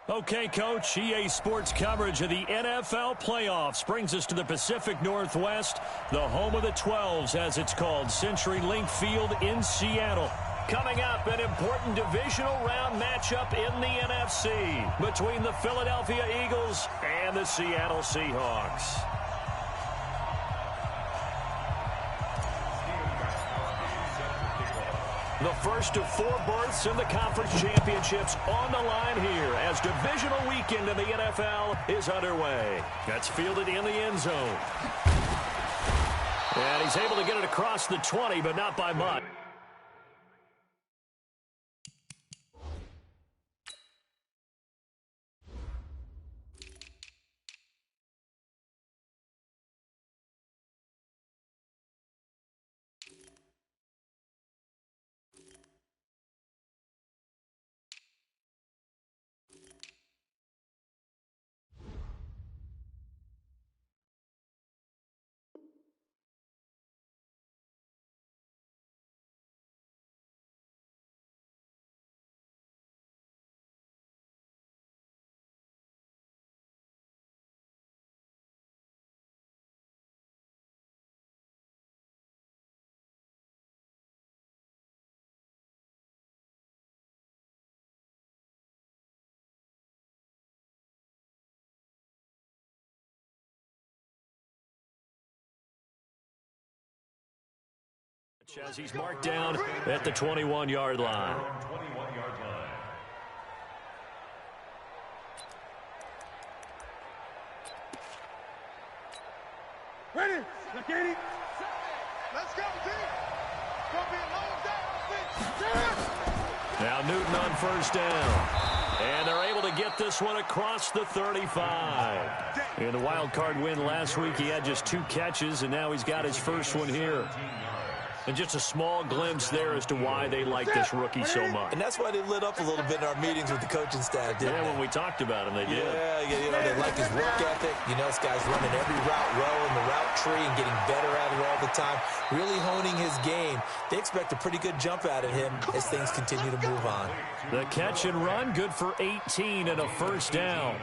Okay, Coach, EA Sports coverage of the NFL playoffs brings us to the Pacific Northwest, the home of the 12s, as it's called, CenturyLink Field in Seattle. Coming up, an important divisional round matchup in the NFC between the Philadelphia Eagles and the Seattle Seahawks. The first of 4 berths in the conference championships on the line here as divisional weekend in the NFL is underway. That's fielded in the end zone. And he's able to get it across the 20, but not by much. As he's marked down at the 21-yard line. Ready? Let's go, team. It's going to be a long day. Now Newton on first down. And they're able to get this one across the 35. In the wild card win last week, he had just 2 catches, and now he's got his first one here. And just a small glimpse there as to why they like this rookie so much. And that's why they lit up a little bit in our meetings with the coaching staff, didn't they? When we talked about him, they did. Yeah, you know, they like his work ethic. You know, this guy's running every route well in the route tree and getting better at it all the time, really honing his game. They expect a pretty good jump out of him as things continue to move on. The catch and run, good for 18 and a first down.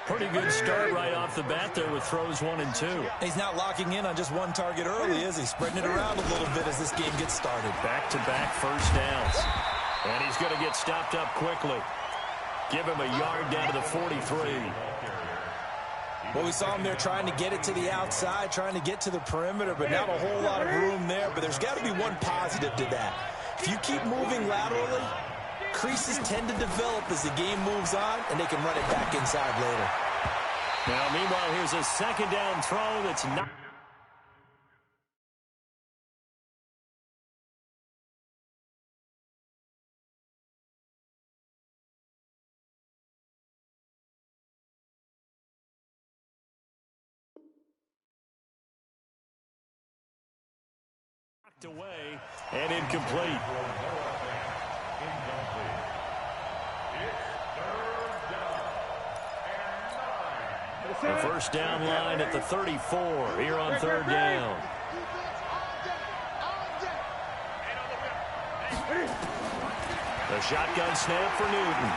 Pretty good start right off the bat there with throws 1 and 2. He's not locking in on just one target early, is he? Spreading it around a little bit as this game gets started. Back-to-back first downs. And he's going to get stopped up quickly. Give him a yard down to the 43. Well, we saw him there trying to get it to the outside, trying to get to the perimeter, but not a whole lot of room there. But there's got to be one positive to that. If you keep moving laterally, creases tend to develop as the game moves on, and they can run it back inside later. Now, meanwhile, here's a second down throw that's not knocked away and incomplete. The first down line at the 34 here on third down. The shotgun snap for Newton.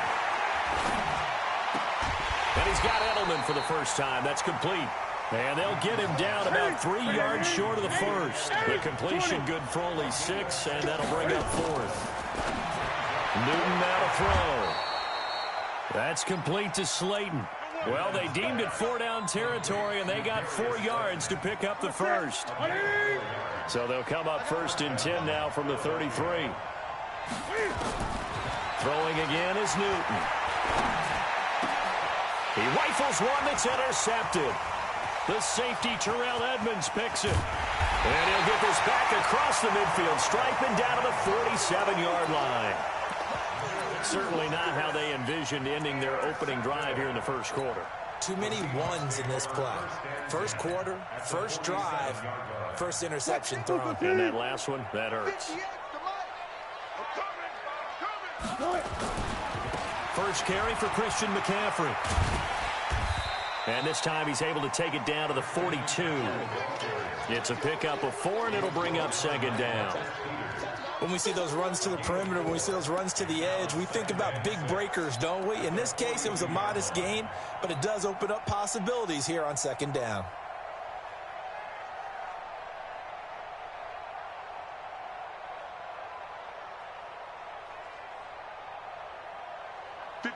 And he's got Edelman for the first time. That's complete. And they'll get him down about 3 yards short of the first. The completion good for only 6, and that'll bring up 4th. Newton now to throw. That's complete to Slayton. Well, they deemed it 4-down territory, and they got 4 yards to pick up the first. So they'll come up 1st and 10 now from the 33. Throwing again is Newton. He rifles one that's intercepted. The safety, Terrell Edmonds, picks it. And he'll get this back across the midfield stripe and down to the 47-yard line. Certainly not how they envisioned ending their opening drive here in the first quarter. Too many ones in this play. First quarter, first drive, first interception thrown. And that last one, that hurts. First carry for Christian McCaffrey. And this time he's able to take it down to the 42. It's a pickup of 4, and it'll bring up 2nd down. When we see those runs to the perimeter, when we see those runs to the edge, we think about big breakers, don't we? In this case, it was a modest gain, but it does open up possibilities here on second down.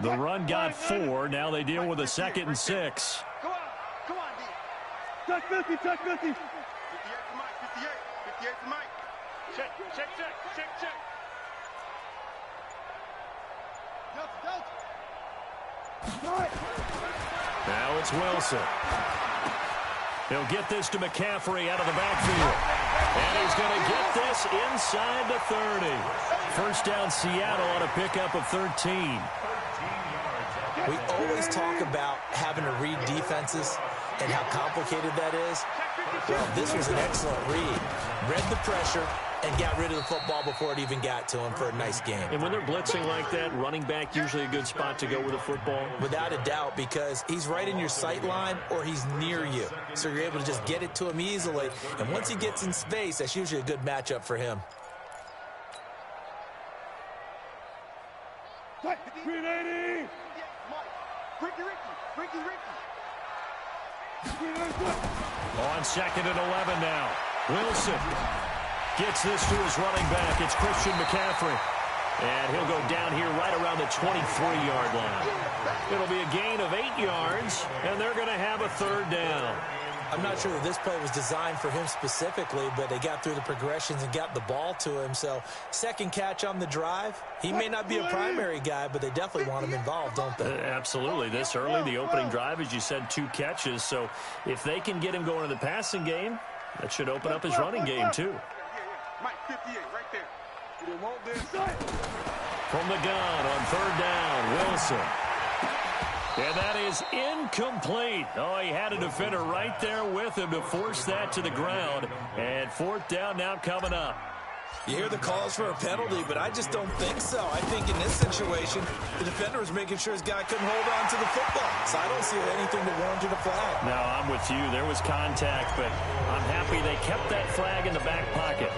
The run got 4. Now they deal with a 2nd and 6. Go on. Come on, D. Touch 50, touch 50. 58 to Mike, 58. 58 to Mike. Check. Now it's Wilson. He'll get this to McCaffrey out of the backfield. And he's going to get this inside the 30. First down, Seattle on a pickup of 13. We always talk about having to read defenses and how complicated that is. Well, this was an excellent read. Read the pressure and got rid of the football before it even got to him for a nice game. And when they're blitzing like that, running back usually a good spot to go with the football? Without a doubt, because he's right in your sight line or he's near you. So you're able to just get it to him easily. And once he gets in space, that's usually a good matchup for him. 380. Ricky. On 2nd and 11 now. Wilson gets this to his running back. It's Christian McCaffrey. And he'll go down here right around the 23-yard line. It'll be a gain of 8 yards, and they're going to have a 3rd down. I'm not sure that this play was designed for him specifically, but they got through the progressions and got the ball to him. So, second catch on the drive. He may not be a primary guy, but they definitely want him involved, don't they? Absolutely. This early, the opening drive, as you said, 2 catches. So, if they can get him going in the passing game, that should open up his running game, too. Mike, 58, right there. You didn't want this. From the gun on 3rd down, Wilson. And that is incomplete. Oh, he had a defender right there with him to force that to the ground. And 4th down now coming up. You hear the calls for a penalty, but I just don't think so. I think in this situation, the defender was making sure his guy couldn't hold on to the football. So I don't see anything that warranted a flag. No, I'm with you. There was contact, but I'm happy they kept that flag in the back pocket.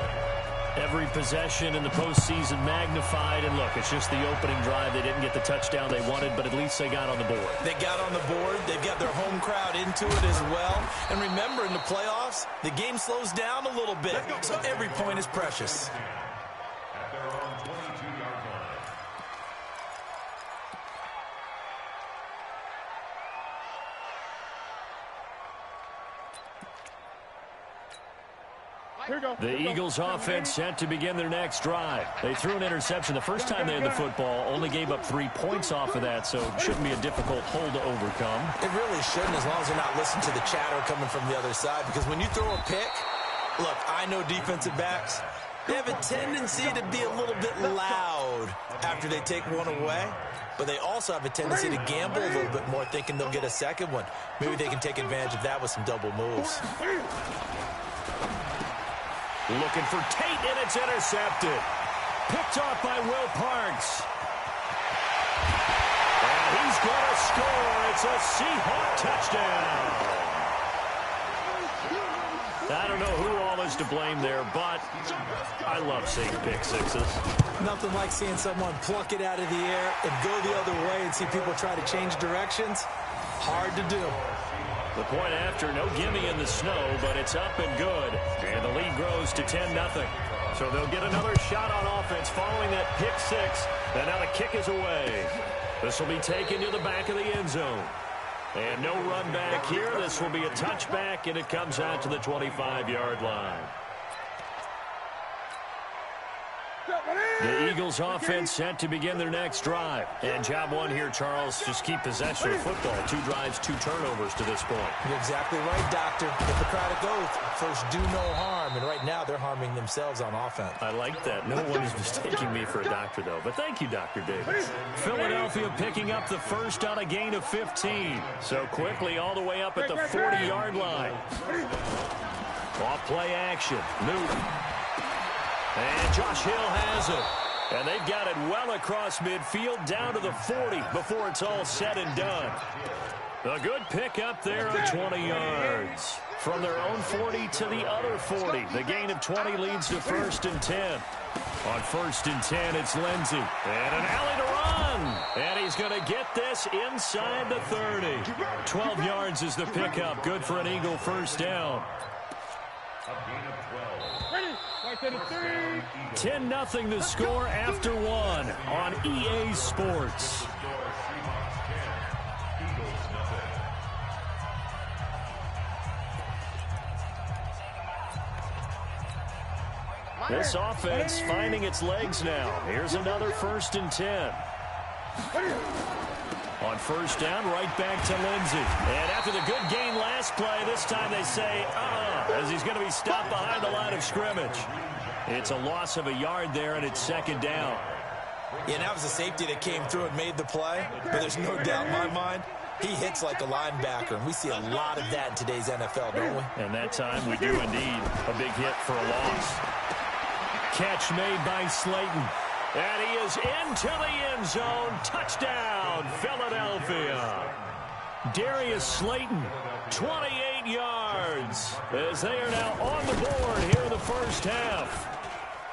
Every possession in the postseason magnified. And look, it's just the opening drive. They didn't get the touchdown they wanted, but at least they got on the board. They got on the board. They've got their home crowd into it as well. And remember, in the playoffs, the game slows down a little bit. So every point is precious. The Eagles offense set to begin their next drive. They threw an interception the first time they had the football, only gave up 3 points off of that, so it shouldn't be a difficult hole to overcome. It really shouldn't, as long as they're not listening to the chatter coming from the other side, because when you throw a pick, look, I know defensive backs, they have a tendency to be a little bit loud after they take one away, but they also have a tendency to gamble a little bit more, thinking they'll get a second one. Maybe they can take advantage of that with some double moves. Looking for Tate, and it's intercepted. Picked off by Will Parks. And he's going to score. It's a Seahawk touchdown. I don't know who all is to blame there, but I love seeing pick sixes. Nothing like seeing someone pluck it out of the air and go the other way and see people try to change directions. Hard to do. The point after, no gimme in the snow, but it's up and good. And the lead grows to 10-0. So they'll get another shot on offense following that pick six. And now the kick is away. This will be taken to the back of the end zone. And no run back here. This will be a touchback, and it comes out to the 25-yard line. The Eagles offense set to begin their next drive. And job one here, Charles, just keep possession of football. 2 drives, 2 turnovers to this point. You're exactly right, Doctor. Hippocratic oath. First, do no harm. And right now, they're harming themselves on offense. I like that. No one is mistaking me for a doctor, though. But thank you, Dr. Davis. Philadelphia picking up the first on a gain of 15. So quickly all the way up at the 40-yard line. Off play action. Newton. And Josh Hill has it. And they've got it well across midfield down to the 40 before it's all said and done. A good pick up there of 20 yards. From their own 40 to the other 40. The gain of 20 leads to 1st and 10. On 1st and 10, it's Lindsey. And an alley to run. And he's going to get this inside the 30. 12 yards is the pickup. Good for an Eagle first down. 10-0 the score after one on EA Sports. This offense finding its legs now. Here's another 1st and 10. On 1st down, right back to Lindsey. And after the good gain last play, this time they say, as he's going to be stopped behind the line of scrimmage. It's a loss of a yard there, and it's 2nd down. Yeah, that was a safety that came through and made the play, but there's no doubt in my mind, he hits like a linebacker, and we see a lot of that in today's NFL, don't we? And that time we do indeed. A big hit for a loss. Catch made by Slayton. And he is into the end zone. Touchdown, Philadelphia. Darius Slayton, 28 yards, as they are now on the board here in the first half.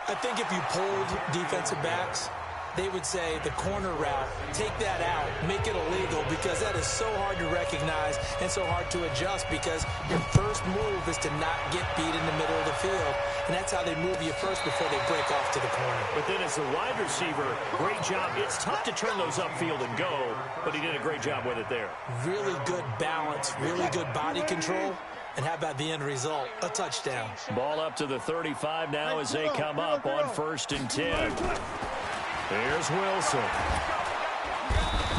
I think if you polled defensive backs, they would say the corner route, take that out, make it illegal, because that is so hard to recognize and so hard to adjust, because your first move is to not get beat in the middle of the field, and that's how they move you first before they break off to the corner. But then as a wide receiver, great job. It's tough to turn those upfield and go, but he did a great job with it there. Really good balance, really good body control. And how about the end result? A touchdown. Ball up to the 35 now as they come up on 1st and 10. Here's Wilson.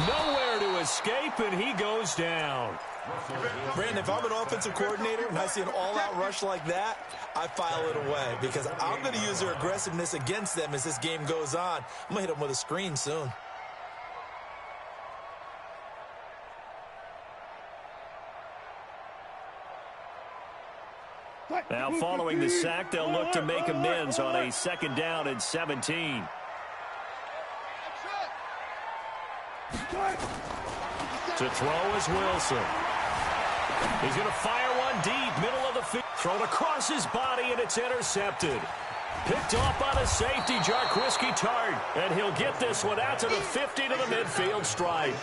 Nowhere to escape, and he goes down. Brandon, if I'm an offensive coordinator and I see an all-out rush like that, I file it away, because I'm going to use their aggressiveness against them as this game goes on. I'm going to hit them with a screen soon. Now following the sack, they'll look to make amends on a 2nd down and 17. To throw is Wilson. He's going to fire one deep, middle of the field. Thrown across his body, and it's intercepted. Picked off by the safety, Jarquiski Tart. And he'll get this one out to the 50 to the midfield stripe.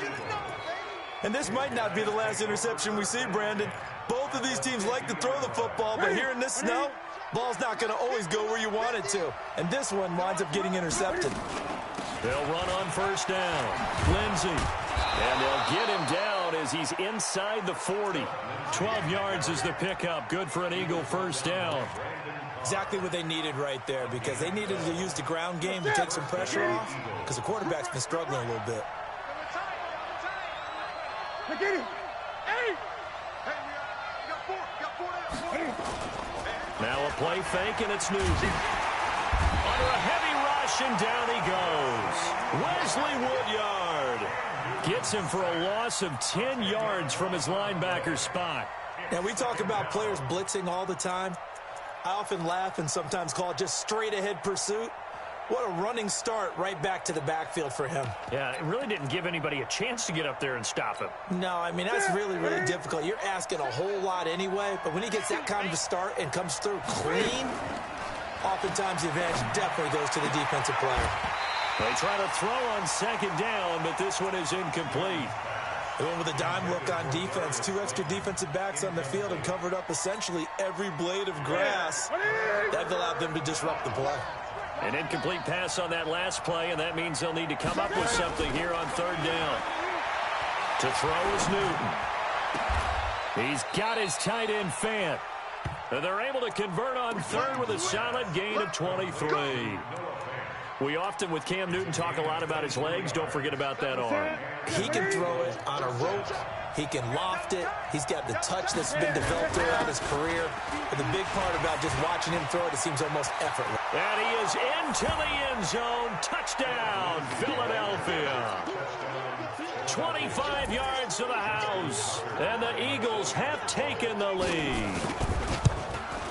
And this might not be the last interception we see, Brandon. Both of these teams like to throw the football, but here in this snow, ball's not going to always go where you want it to. And this one winds up getting intercepted. They'll run on 1st down. Lindsey. And they'll get him down as he's inside the 40. 12 yards is the pickup. Good for an Eagle first down. Exactly what they needed right there, because they needed to use the ground game to take some pressure off, because the quarterback's been struggling a little bit. Now a play fake, and it's Newton. Under a heavy rush, and down he goes. Wesley Woodyard gets him for a loss of 10 yards from his linebacker spot. And we talk about players blitzing all the time. I often laugh and sometimes call it just straight-ahead pursuit. What a running start right back to the backfield for him. Yeah, it really didn't give anybody a chance to get up there and stop him. No, I mean, that's really, really difficult. You're asking a whole lot anyway, but when he gets that kind of a start and comes through clean, oftentimes the advantage definitely goes to the defensive player. They try to throw on 2nd down, but this one is incomplete. They went with a dime look on defense. 2 extra defensive backs on the field and covered up essentially every blade of grass. That allowed them to disrupt the play. An incomplete pass on that last play, and that means they'll need to come up with something here on 3rd down. To throw is Newton. He's got his tight end Fant. And they're able to convert on 3rd with a solid gain of 23. We often, with Cam Newton, talk a lot about his legs. Don't forget about that arm. He can throw it on a rope. He can loft it. He's got the touch that's been developed throughout his career. But the big part about just watching him throw it, it seems almost effortless. And he is into the end zone. Touchdown, Philadelphia. 25 yards to the house. And the Eagles have taken the lead.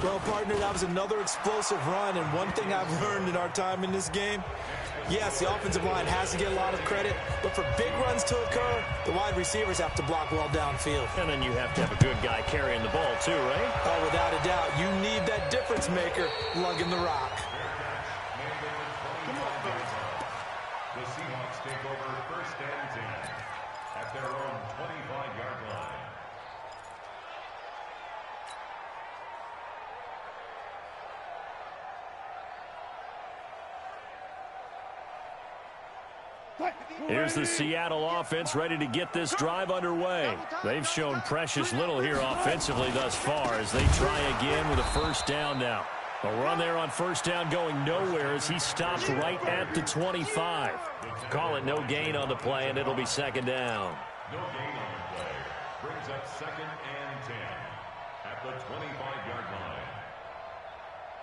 Well, partner, that was another explosive run, and one thing I've learned in our time in this game, yes, the offensive line has to get a lot of credit, but for big runs to occur, the wide receivers have to block well downfield. And then you have to have a good guy carrying the ball too, right? Oh, without a doubt. You need that difference maker lugging the rock. The Seahawks take over 1st and 10 at their own 25-yard line. Here's the Seattle offense ready to get this drive underway. They've shown precious little here offensively thus far as they try again with a 1st down now. A run there on 1st down going nowhere as he stopped right at the 25. Call it no gain on the play, and it'll be 2nd down. No gain on the play. Brings up 2nd and 10 at the 25-yard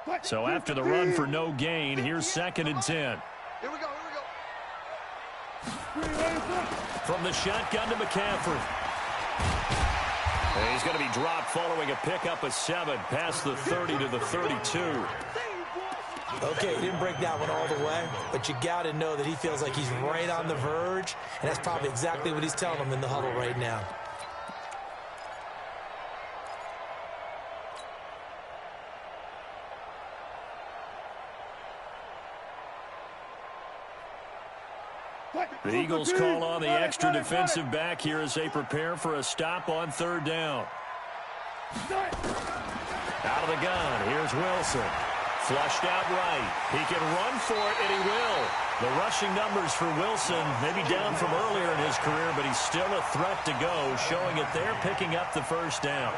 line. So after the run for no gain, here's 2nd and 10. Here we go. From the shotgun to McCaffrey. And he's going to be dropped following a pickup of 7 past the 30 to the 32. Okay, he didn't break that one all the way, but you got to know that he feels like he's right on the verge, and that's probably exactly what he's telling them in the huddle right now. The Eagles call on the extra defensive back here as they prepare for a stop on 3rd down. Out of the gun, here's Wilson. Flushed out right. He can run for it, and he will. The rushing numbers for Wilson, maybe down from earlier in his career, but he's still a threat to go, showing it there, picking up the 1st down.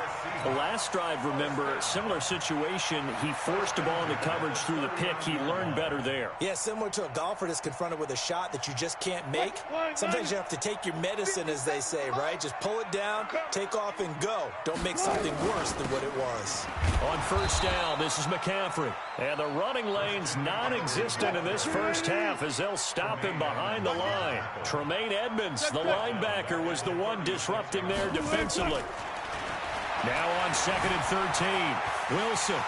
The last drive, remember, similar situation. He forced a ball into coverage through the pick. He learned better there. Yeah, similar to a golfer that's confronted with a shot that you just can't make. Sometimes you have to take your medicine, as they say, right? Just pull it down, take off, and go. Don't make something worse than what it was. On 1st down, this is McCaffrey. And the running lane's non-existent in this 1st half as they'll stop him behind the line. Tremaine Edmonds, the linebacker, was the one disrupting there defensively. Now on 2nd and 13, Wilson.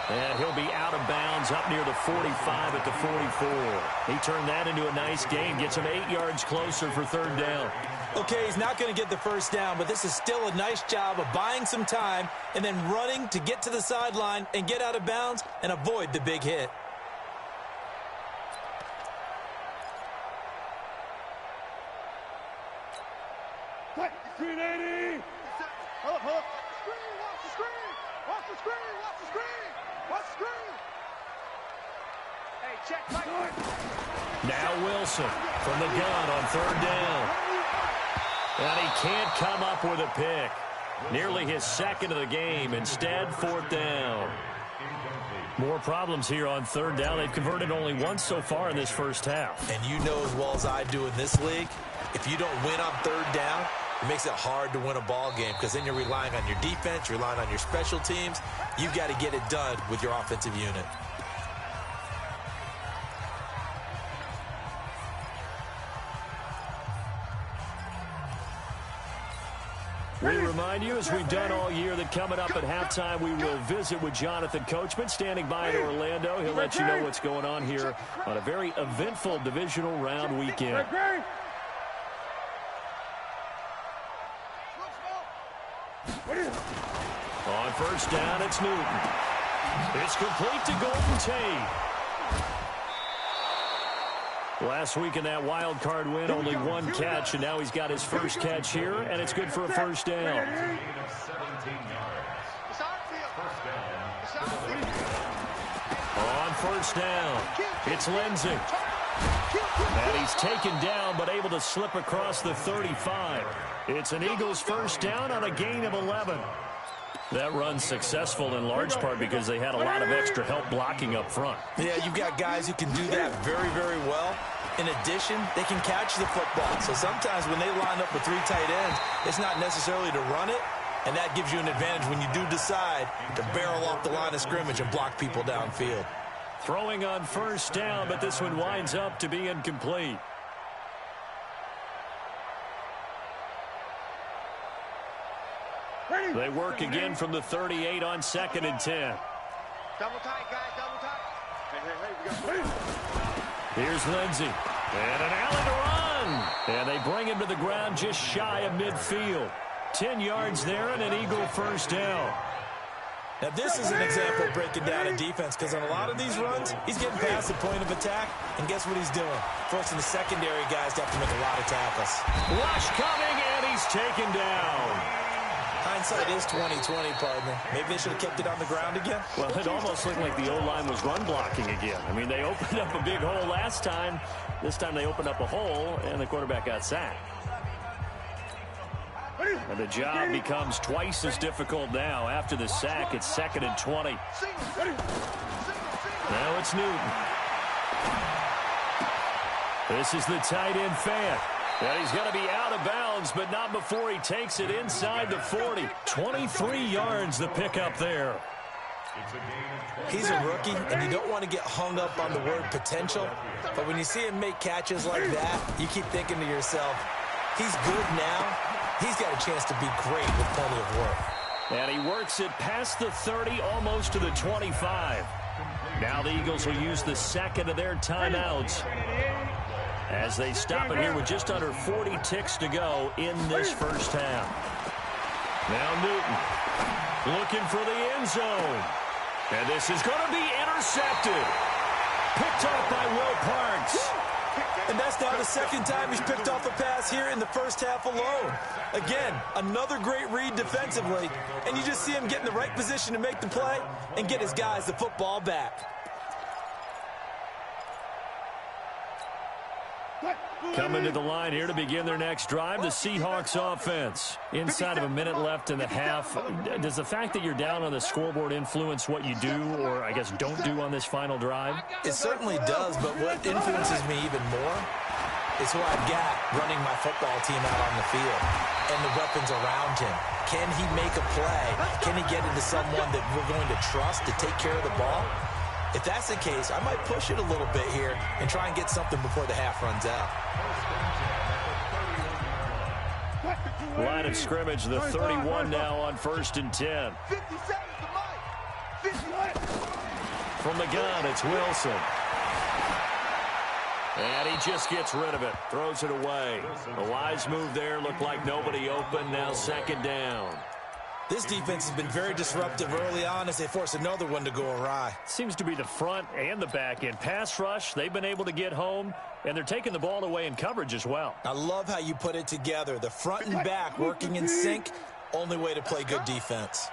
And he'll be out of bounds up near the 45 at the 44. He turned that into a nice gain, gets him 8 yards closer for 3rd down. Okay, he's not going to get the 1st down, but this is still a nice job of buying some time and then running to get to the sideline and get out of bounds and avoid the big hit. Screen 80. Watch the screen. Watch the screen. Watch the screen. Watch the screen. Hey, check. Now Wilson from the gun on 3rd down. And he can't come up with a pick. Nearly his 2nd of the game. Instead, 4th down. More problems here on 3rd down. They've converted only once so far in this 1st half. And you know as well as I do in this league, if you don't win on 3rd down, it makes it hard to win a ball game because then you're relying on your defense, you're relying on your special teams. You've got to get it done with your offensive unit. We remind you, as we've done all year, that coming up at halftime, we will visit with Jonathan Coachman, standing by in Orlando. He'll let you know what's going on here on a very eventful divisional round weekend. On 1st down, it's Newton. It's complete to Golden Tate. Last week in that wild card win, only 1 catch, and now he's got his 1st catch here, and it's good for a 1st down. On 1st down, it's Lindsey. And he's taken down, but able to slip across the 35. It's an Eagles 1st down on a gain of 11. That run's successful in large part because they had a lot of extra help blocking up front. Yeah, you've got guys who can do that very, very well. In addition, they can catch the football. So sometimes when they line up with 3 tight ends, it's not necessarily to run it, and that gives you an advantage when you do decide to barrel off the line of scrimmage and block people downfield. Throwing on 1st down, but this one winds up to be incomplete. They work again from the 38 on 2nd and 10. Double tight, guys. Double tight. Hey, we got Here's Lindsey. And an alley to run. And they bring him to the ground just shy of midfield. 10 yards there and an Eagle 1st down. Now, this is an example of breaking down a defense because on a lot of these runs, he's getting past the point of attack, and guess what he's doing? Forcing the secondary guys to have to make a lot of tackles. Rush coming, and he's taken down. Hindsight is 20/20, partner. Maybe they should have kept it on the ground again. Well, it almost looked like the O-line was run blocking again. I mean, they opened up a big hole last time. This time they opened up a hole, and the quarterback got sacked. And the job becomes twice as difficult now. After the sack, it's 2nd and 20. Now it's Newton. This is the tight end Fant. And he's going to be out of bounds, but not before he takes it inside the 40. 23 yards the pickup there. He's a rookie, and you don't want to get hung up on the word potential. But when you see him make catches like that, you keep thinking to yourself, he's good now. He's got a chance to be great with plenty of work. And he works it past the 30, almost to the 25. Now the Eagles will use the second of their timeouts as they stop it here with just under 40 ticks to go in this first half. Now Newton looking for the end zone. And this is going to be intercepted. Picked off by Will Parks. And that's now the second time he's picked off a pass here in the first half alone. Again, another great read defensively, and you just see him get in the right position to make the play and get his guys the football back. Coming to the line here to begin their next drive, the Seahawks offense. Inside of a minute left in the half, does the fact that you're down on the scoreboard influence what you do, or I guess don't do on this final drive? It certainly does, but what influences me even more is who I've got running my football team out on the field and the weapons around him. Can he make a play? Can he get into someone that we're going to trust to take care of the ball? If that's the case, I might push it a little bit here and try and get something before the half runs out. Line of scrimmage, the 31 now on 1st and 10. From the gun, it's Wilson. And he just gets rid of it, throws it away. A wise move there, looked like nobody open, now 2nd down. This defense has been very disruptive early on as they force another one to go awry. Seems to be the front and the back end. Pass rush, they've been able to get home, and they're taking the ball away in coverage as well. I love how you put it together. The front and back working in sync, only way to play good defense.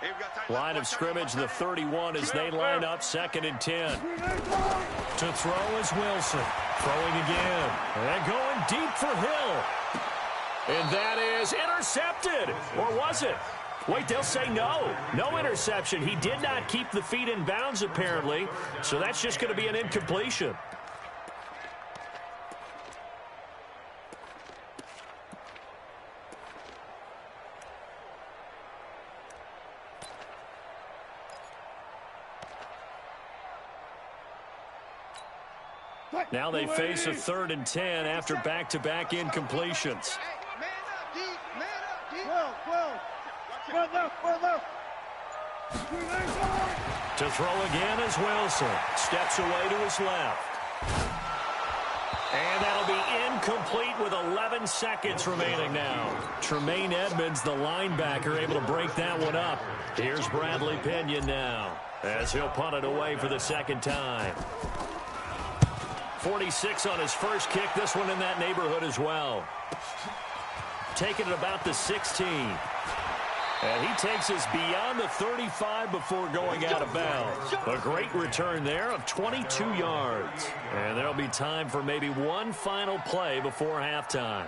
Line of scrimmage, the 31 as they line up, 2nd and 10. To throw is Wilson. Throwing again. And going deep for Hill. And that is intercepted. Or was it? Wait, they'll say no. No interception. He did not keep the feet in bounds, apparently. So that's just going to be an incompletion. Now they face a 3rd and 10 after back-to-back incompletions. To throw again is Wilson. Steps away to his left. And that'll be incomplete with 11 seconds remaining now. Tremaine Edmonds, the linebacker, able to break that one up. Here's Bradley Pinion now as he'll punt it away for the 2nd time. 46 on his first kick. This one in that neighborhood as well. Taking it about the 16. And he takes us beyond the 35 before going out of bounds. A great return there of 22 yards. And there'll be time for maybe one final play before halftime.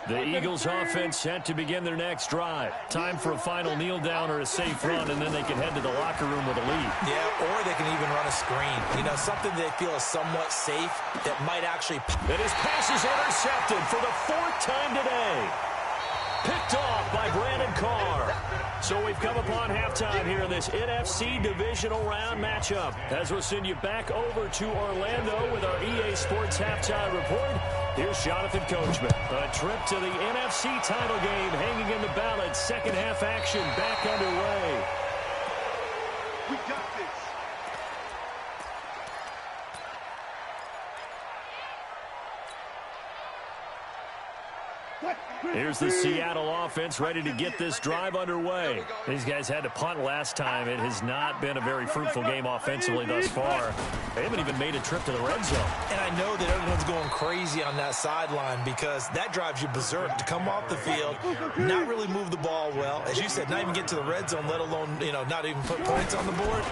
The Eagles offense set to begin their next drive. Time for a final kneel down or a safe run, and then they can head to the locker room with a lead. Yeah, or they can even run a screen. You know, something they feel is somewhat safe that might actually... And his pass is intercepted for the 4th time today. Picked off by Brandon Carr. So we've come upon halftime here in this NFC divisional round matchup. As we'll send you back over to Orlando with our EA Sports halftime report. Here's Jonathan Coachman. A trip to the NFC title game hanging in the balance. 2nd half action back underway. We got this. Here's the Seattle offense ready to get this drive underway. These guys had to punt last time. It has not been a very fruitful game offensively thus far. They haven't even made a trip to the red zone. And I know that everyone's going crazy on that sideline because that drives you berserk to come off the field, not really move the ball well. As you said, not even get to the red zone, let alone, not even put points on the board.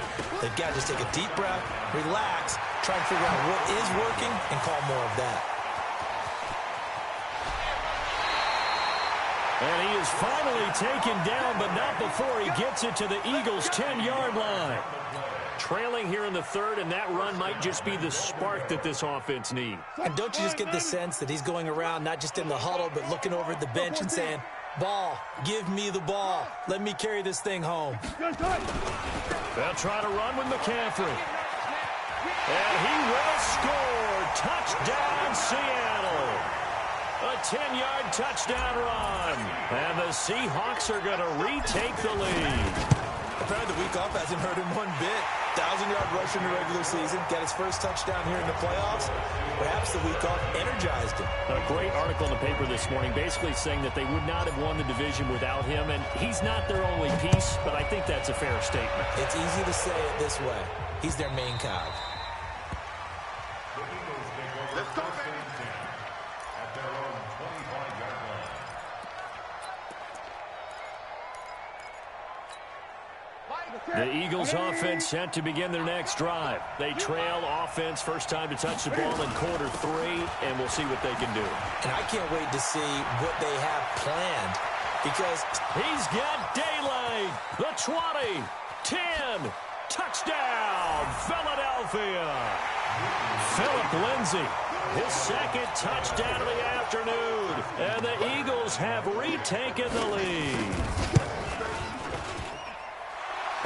They've got to just take a deep breath, relax, try and figure out what is working, and call more of that. And he is finally taken down, but not before he gets it to the Eagles' 10-yard line. Trailing here in the third, and that run might just be the spark that this offense needs. And don't you just get the sense that he's going around, not just in the huddle, but looking over at the bench and saying, ball, give me the ball. Let me carry this thing home. They'll try to run with McCaffrey. And he will score. Touchdown, Seattle. A 10-yard touchdown run. And the Seahawks are going to retake the lead. Apparently the week off hasn't hurt him one bit. 1,000-yard rush in the regular season. Got his first touchdown here in the playoffs. Perhaps the week off energized him. A great article in the paper this morning basically saying that they would not have won the division without him. And he's not their only piece, but I think that's a fair statement. It's easy to say it this way. He's their main cog. Let's go, baby. The Eagles offense set to begin their next drive. They trail offense, first time to touch the ball in quarter three, and we'll see what they can do. And I can't wait to see what they have planned because he's got daylight. The 20, 10, touchdown, Philadelphia. Philip Lindsay, his second touchdown of the afternoon, and the Eagles have retaken the lead.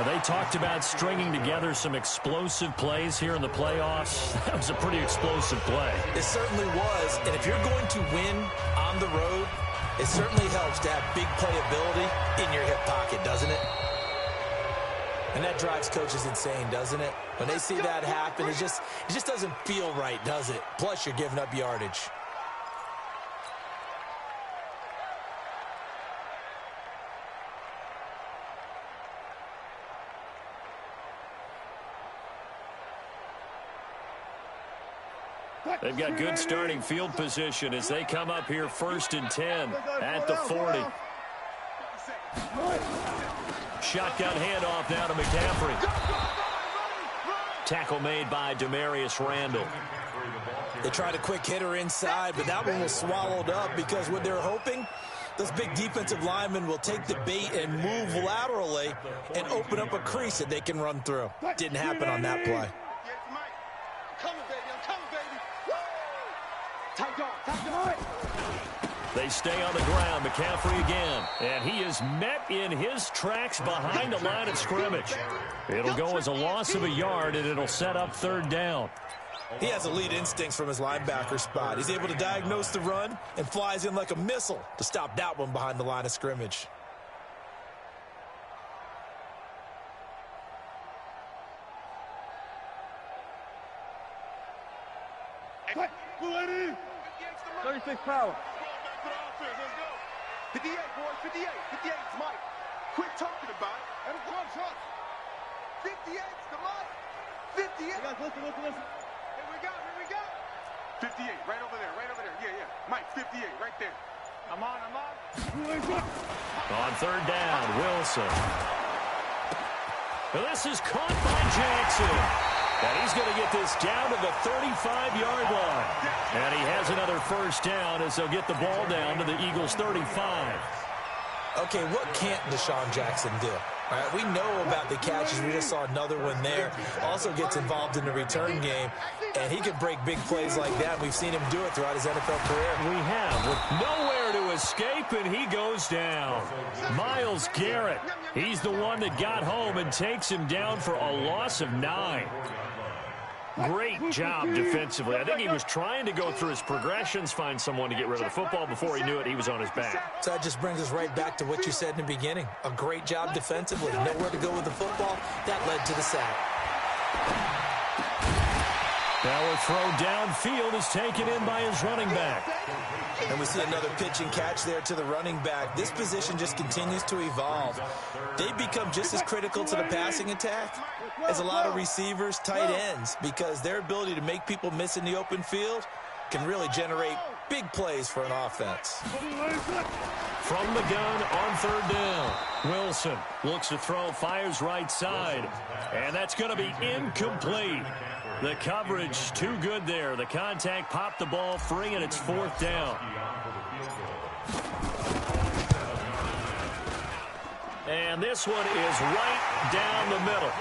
They talked about stringing together some explosive plays here in the playoffs. That was a pretty explosive play. It certainly was. And if you're going to win on the road, it certainly helps to have big playability in your hip pocket, doesn't it? And that drives coaches insane, doesn't it? When they see that happen, it just doesn't feel right, does it? Plus, you're giving up yardage. They've got good starting field position as they come up here 1st and 10 at the 40. Shotgun handoff now to McCaffrey. Tackle made by Demarius Randall. They tried a quick hitter inside, but that one was swallowed up because what they're hoping, those big defensive linemen will take the bait and move laterally and open up a crease that they can run through. Didn't happen on that play. They stay on the ground. McCaffrey again. And he is met in his tracks behind the line of scrimmage. It'll go as a loss of a yard, and it'll set up 3rd down. He has elite instincts from his linebacker spot. He's able to diagnose the run and flies in like a missile to stop that one behind the line of scrimmage. Hey, 36 power. 58, boys, 58. 58 is Mike. Quit talking about it. And it's one shot. 58 is the Mike. 58. You guys, listen. Here we go. 58, right over there. Yeah. Mike, 58, right there. I'm on. On 3rd down, Wilson. Well, this is caught by Jackson. And he's going to get this down to the 35-yard line. And he has another 1st down as they'll get the ball down to the Eagles' 35. Okay, what can't Deshaun Jackson do? All right, we know about the catches. We just saw another one there. Also gets involved in the return game, and he can break big plays like that. We've seen him do it throughout his NFL career. We have, with nowhere to escape, and he goes down. Myles Garrett, he's the one that got home and takes him down for a loss of 9. Great job defensively. I think he was trying to go through his progressions, find someone to get rid of the football. Before he knew it, he was on his back. So that just brings us right back to what you said in the beginning. A great job defensively. Nowhere to go with the football. That led to the sack. Now a throw downfield is taken in by his running back. And we see another pitch and catch there to the running back. This position just continues to evolve. They become just as critical to the passing attack as a lot of receivers, tight ends, because their ability to make people miss in the open field can really generate big plays for an offense. From the gun on third down, Wilson looks to throw, fires right side, and that's going to be incomplete. The coverage too good there. The contact popped the ball free, and it's fourth down. And this one is right down the middle,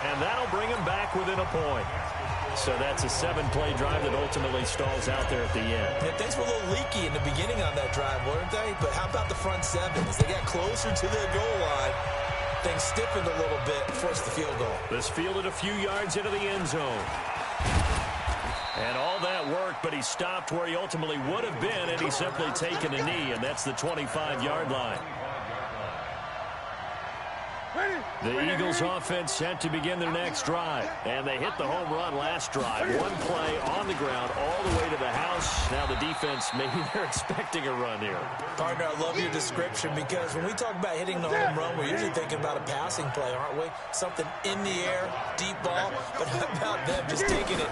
and that'll bring him back within a point. So that's a 7-play drive that ultimately stalls out there at the end. Yeah, things were a little leaky in the beginning on that drive, weren't they? But how about the front seven? As they got closer to the goal line, things stiffened a little bit, forced the field goal. This fielded a few yards into the end zone. And all that worked, but he stopped where he ultimately would have been, and he's simply taken a knee, and that's the 25-yard line. The Eagles offense set to begin their next drive, and they hit the home run last drive. One play on the ground all the way to the house. Now the defense, maybe they're expecting a run here. Partner, I love your description, because when we talk about hitting the home run, we're usually thinking about a passing play, aren't we? Something in the air, deep ball, but how about them just taking it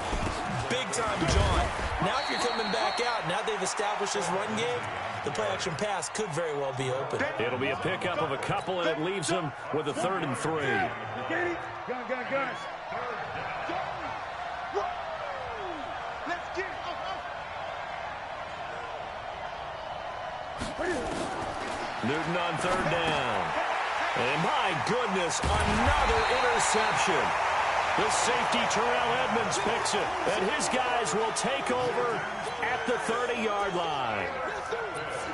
big-time jaunt? Now if you're coming back out, now they've established this run game, the play-action pass could very well be open. It'll be a pickup of a couple, and it leaves them with a 3rd and 3. Guys. Let's get it. Newton on 3rd down. And my goodness, another interception. The safety, Terrell Edmonds, picks it. And his guys will take over at the 30-yard line.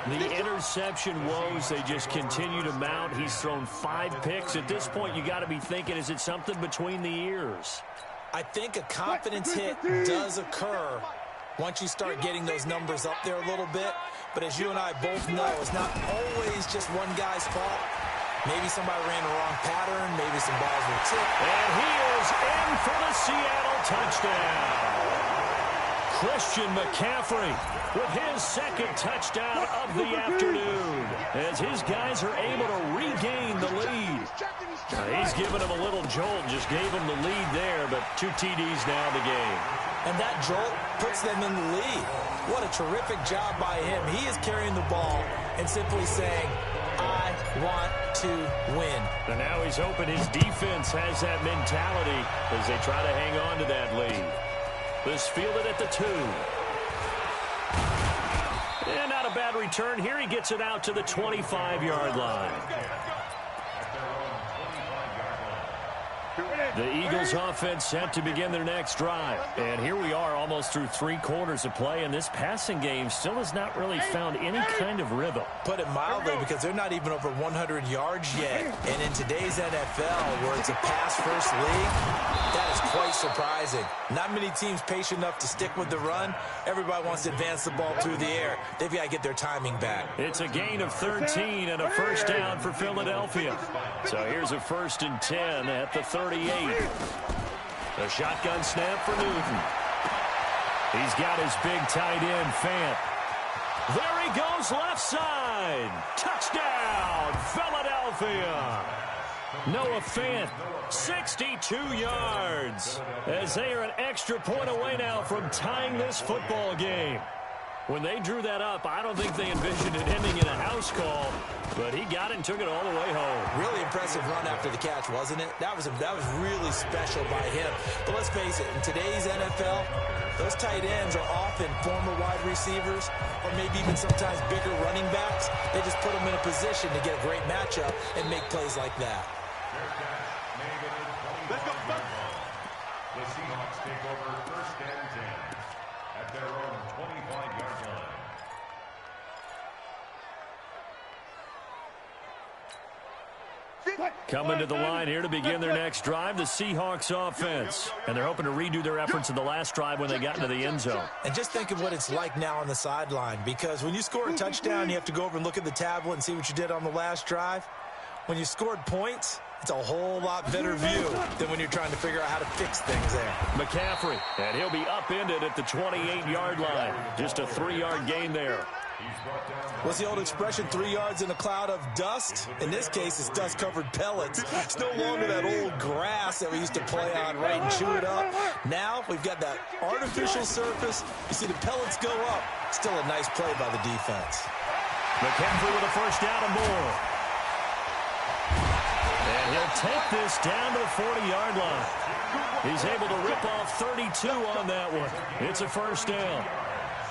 The interception woes, they just continue to mount. He's thrown 5 picks. At this point, you got to be thinking, is it something between the ears? I think a confidence hit does occur once you start getting those numbers up there a little bit. But as you and I both know, it's not always just one guy's fault. Maybe somebody ran the wrong pattern. Maybe some balls were tipped. And he is in for the Seattle touchdown. Christian McCaffrey with his 2nd touchdown of the afternoon as his guys are able to regain the lead. He's given him a little jolt, just gave him the lead there, but 2 TDs now in the game. And that jolt puts them in the lead. What a terrific job by him. He is carrying the ball and simply saying, I want to win. And now he's hoping his defense has that mentality as they try to hang on to that lead. This fielded at the 2. And not a bad return. Here he gets it out to the 25-yard line. The Eagles offense set to begin their next drive. And here we are almost through 3 quarters of play, and this passing game still has not really found any kind of rhythm. Put it mildly, because they're not even over 100 yards yet. And in today's NFL, where it's a pass-first league, that is quite surprising. Not many teams patient enough to stick with the run. Everybody wants to advance the ball through the air. They've got to get their timing back. It's a gain of 13 and a first down for Philadelphia. So here's a 1st and 10 at the 38. The shotgun snap for Newton. He's got his big tight end, Fant. There he goes, left side. Touchdown, Philadelphia. Noah Fant, 62 yards, as they are an extra point away now from tying this football game. When they drew that up, I don't think they envisioned it ending in a house call, but he got it and took it all the way home. Really impressive run after the catch, wasn't it? That was really special by him. But let's face it, in today's NFL, those tight ends are often former wide receivers or maybe even sometimes bigger running backs. They just put them in a position to get a great matchup and make plays like that. Let's go. The Seahawks take over 1st and 10 at their own 25-yard line. Coming to the line here to begin their next drive, the Seahawks offense. And they're hoping to redo their efforts in the last drive when they got into the end zone. And just think of what it's like now on the sideline, because when you score a touchdown, you have to go over and look at the tablet and see what you did on the last drive. When you scored points, it's a whole lot better view than when you're trying to figure out how to fix things there. McCaffrey, and he'll be upended at the 28-yard line. Just a 3-yard gain there. What's the old expression, 3 yards in a cloud of dust? In this case, it's dust-covered pellets. It's no longer that old grass that we used to play on, right, and chew it up. Now we've got that artificial surface. You see the pellets go up. Still a nice play by the defense. McCaffrey with a first down and more. And he'll take this down to the 40-yard line. He's able to rip off 32 on that one. It's a first down.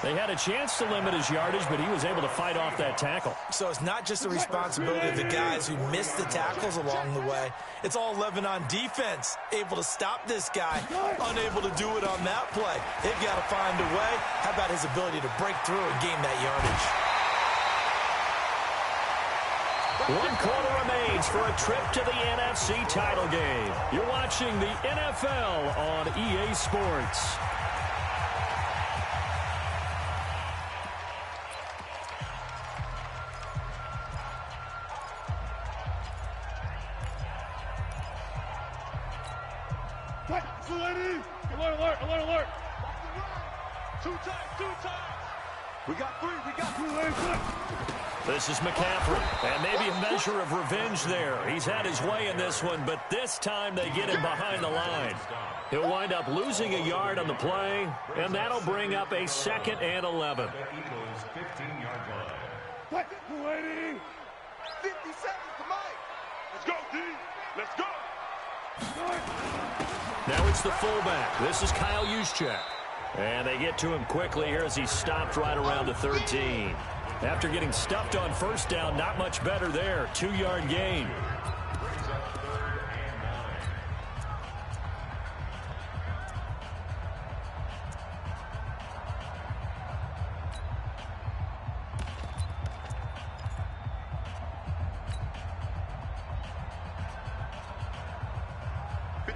They had a chance to limit his yardage, but he was able to fight off that tackle. So it's not just the responsibility of the guys who missed the tackles along the way. It's all 11 on defense, able to stop this guy, unable to do it on that play. They've got to find a way. How about his ability to break through and gain that yardage? 1 quarter remains for a trip to the NFC title game. You're watching the NFL on EA Sports. Alert, alert, alert. Two times. We got three. This is McCaffrey, and maybe a measure of revenge there. He's had his way in this one, but this time they get him behind the line. He'll wind up losing a yard on the play, and that'll bring up a 2nd and 11. 50 seconds to Mike. Let's go, D. Let's go. Now it's the fullback. This is Kyle Juszczyk. And they get to him quickly here as he stopped right around the 13. After getting stuffed on first down, not much better there. 2-yard gain.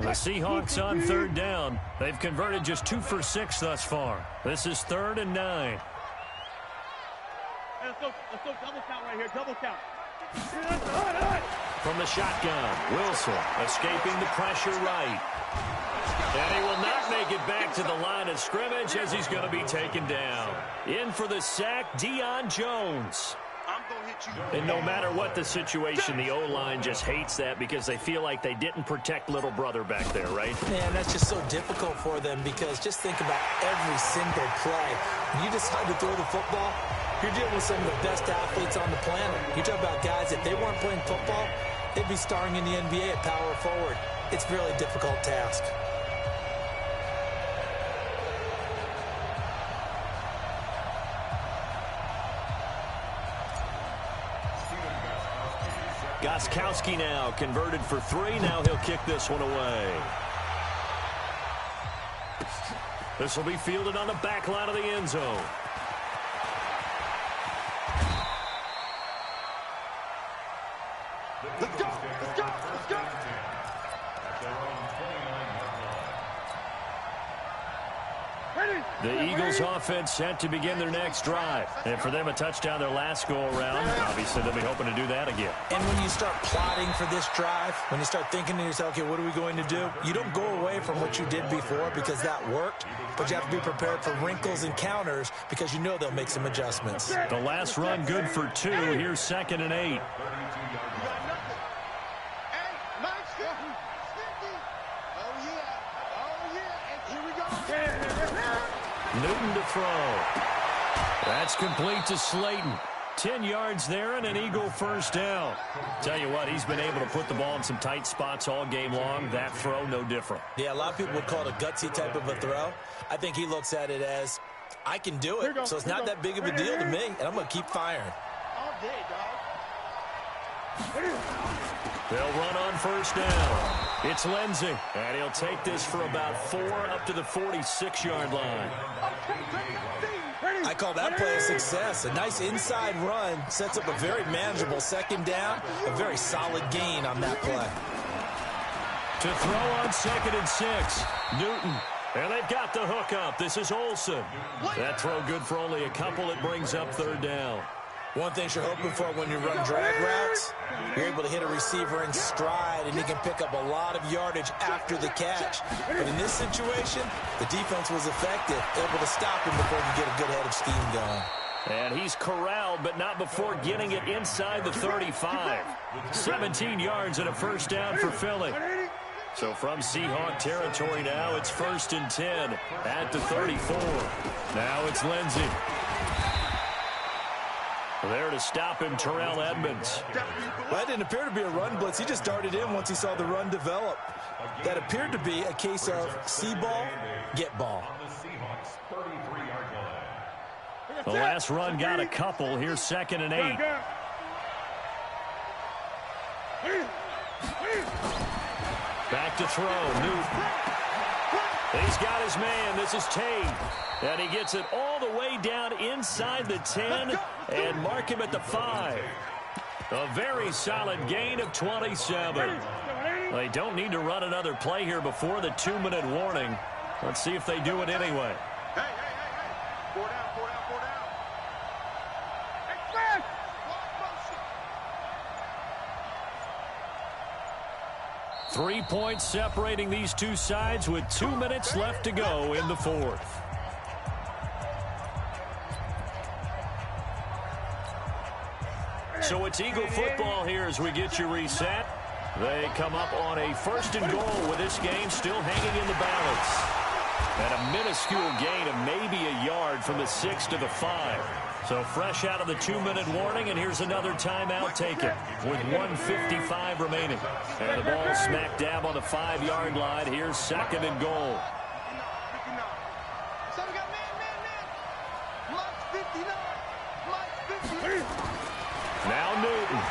The Seahawks on 3rd down. They've converted just 2 for 6 thus far. This is 3rd and 9. Let's go double count right here, double count. From the shotgun, Wilson escaping the pressure right. And he will not make it back to the line of scrimmage as he's going to be taken down. In for the sack, Deion Jones. And no matter what the situation, the O-line just hates that because they feel like they didn't protect little brother back there, right? Man, that's just so difficult for them because just think about every single play. When you decide to throw the football, you're dealing with some of the best athletes on the planet. You talk about guys, if they weren't playing football, they'd be starring in the NBA at power forward. It's a really difficult task. Gostkowski now converted for 3. Now he'll kick this one away. This will be fielded on the back line of the end zone. Let's go. The Eagles offense set to begin their next drive. And for them, a touchdown their last go-around. Obviously, they'll be hoping to do that again. And when you start plotting for this drive, when you start thinking to yourself, okay, what are we going to do? You don't go away from what you did before because that worked, but you have to be prepared for wrinkles and counters because you know they'll make some adjustments. The last run good for 2. Here's 2nd and 8. Newton to throw. That's complete to Slayton. 10 yards there and an Eagle first down. Tell you what, he's been able to put the ball in some tight spots all game long. That throw, no different. Yeah, a lot of people would call it a gutsy type of a throw. I think he looks at it as, I can do it, so it's not that big of a deal to me, and I'm going to keep firing. All day, dog. They'll run on first down. It's Lindsey, and he'll take this for about 4 up to the 46-yard line. I call that play a success. A nice inside run sets up a very manageable second down, a very solid gain on that play. To throw on 2nd and 6, Newton. And they've got the hook up. This is Olsen. That throw good for only a couple. It brings up 3rd down. One thing you're hoping for when you run drag routes, you're able to hit a receiver in stride, and he can pick up a lot of yardage after the catch. But in this situation, the defense was effective, able to stop him before he could get a good head of steam going. And he's corralled, but not before getting it inside the 35. 17 yards and a 1st down for Philly. So from Seahawk territory now, it's 1st and 10 at the 34. Now it's Lindsey. There to stop him, Terrell Edmonds. Well, that didn't appear to be a run blitz. He just darted in once he saw the run develop. That appeared to be a case of see ball, get ball. The last run got a couple. Here's 2nd and 8. Back to throw. Newton. He's got his man. This is Tate. And he gets it all the way down inside the 10 and mark him at the 5. A very solid gain of 27. They don't need to run another play here before the 2-minute warning. Let's see if they do it anyway. Hey. 4 down. 3 points separating these two sides with 2 minutes left to go in the 4th. So it's Eagle football here as we get you reset. They come up on a 1st and goal with this game still hanging in the balance. And a minuscule gain of maybe a yard from the 6 to the 5. So fresh out of the 2-minute warning, and here's another timeout taken with 1:55 remaining. And the ball smack dab on the 5-yard line. Here's 2nd and goal. Now Newton.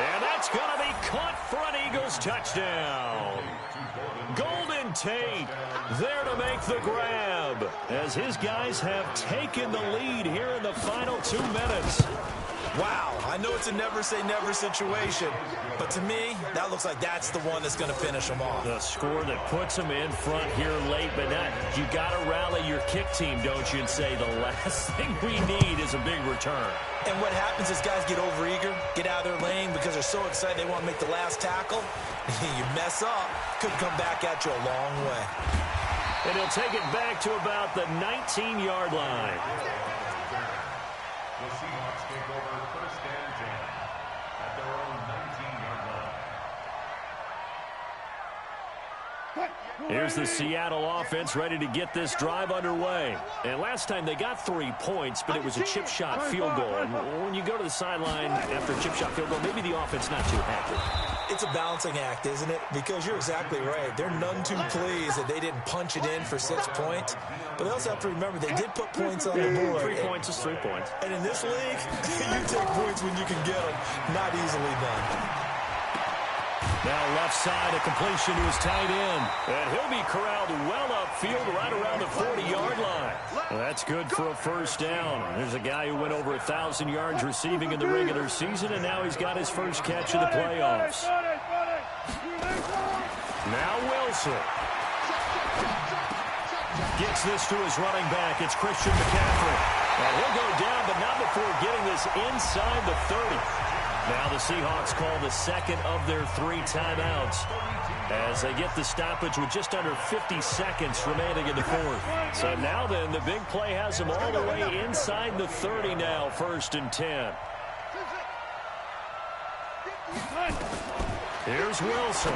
And that's going to be caught for an Eagles touchdown. Golden Tate there to make the grab as his guys have taken the lead here in the final 2 minutes. Wow, I know it's a never-say-never situation, but to me, that looks like that's the one that's going to finish them off. The score that puts them in front here late, but you got to rally your kick team, don't you, and say the last thing we need is a big return. And what happens is guys get overeager, get out of their lane because they're so excited they want to make the last tackle. You mess up, could come back at you a long way. And he'll take it back to about the 19-yard line. The Seahawks take over 1st and 10 at their own 19-yard line. Here's the Seattle offense ready to get this drive underway. And last time they got 3 points, but it was a chip shot field goal. And when you go to the sideline after a chip shot field goal, maybe the offense not too happy. It's a balancing act, isn't it? Because you're exactly right. They're none too pleased that they didn't punch it in for 6 points. But they also have to remember they did put points on the board. 3 points is 3 points. And in this league, you take points when you can get them. Not easily done. Now left side, a completion to his tight end. And he'll be corralled well upfield right around the 40-yard line. Well, that's good for a 1st down. There's a guy who went over 1,000 yards receiving in the regular season, and now he's got his first catch of the playoffs. Now Wilson. Gets this to his running back. It's Christian McCaffrey. And he'll go down, but not before getting this inside the 30. Now the Seahawks call the 2nd of their 3 timeouts as they get the stoppage with just under 50 seconds remaining in the 4th. So now then, the big play has them all the way inside the 30 now, 1st and 10. Here's Wilson.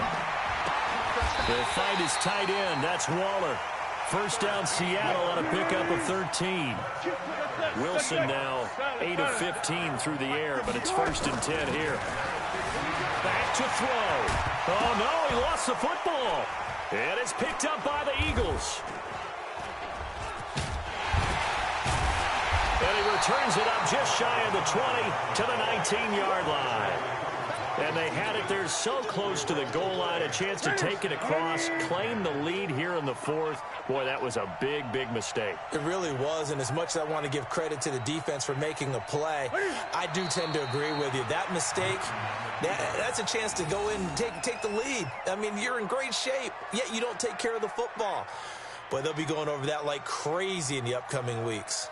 They'll find his tight end. That's Waller. 1st down Seattle on a pickup of 13. Wilson now 8 of 15 through the air, but it's 1st and 10 here. Back to throw. Oh, no, he lost the football. And it's picked up by the Eagles. And he returns it up just shy of the 20 to the 19-yard line. And they had it there so close to the goal line, a chance to take it across, claim the lead here in the fourth. Boy, that was a big, big mistake. It really was, and as much as I want to give credit to the defense for making a play, I do tend to agree with you. That mistake, that's a chance to go in and take the lead. I mean, you're in great shape, yet you don't take care of the football. But they'll be going over that like crazy in the upcoming weeks.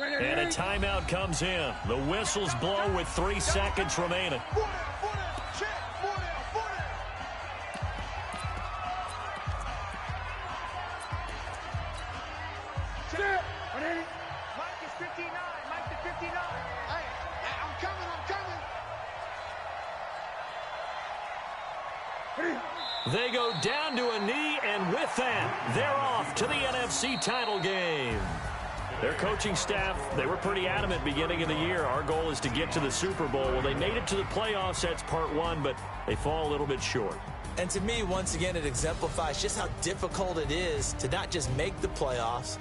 And a timeout comes in. The whistles blow with 3 seconds remaining. Mike is 59. Mike to 59. Hey, I'm coming. They go down to a knee, and with that, they're off to the NFC title game. Their coaching staff, they were pretty adamant beginning of the year. Our goal is to get to the Super Bowl. Well, they made it to the playoffs. That's part one, but they fall a little bit short. And to me, once again, it exemplifies just how difficult it is to not just make the playoffs,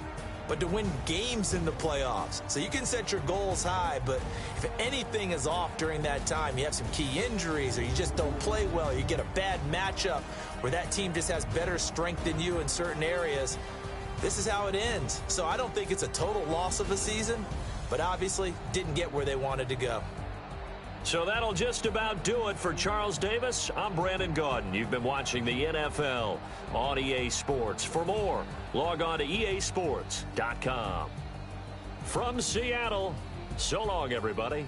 but to win games in the playoffs. So you can set your goals high, but if anything is off during that time, you have some key injuries or you just don't play well, you get a bad matchup where that team just has better strength than you in certain areas, this is how it ends. So I don't think it's a total loss of a season, but obviously didn't get where they wanted to go. So that'll just about do it for Charles Davis. I'm Brandon Gaudin. You've been watching the NFL on EA Sports. For more, log on to easports.com. From Seattle, so long, everybody.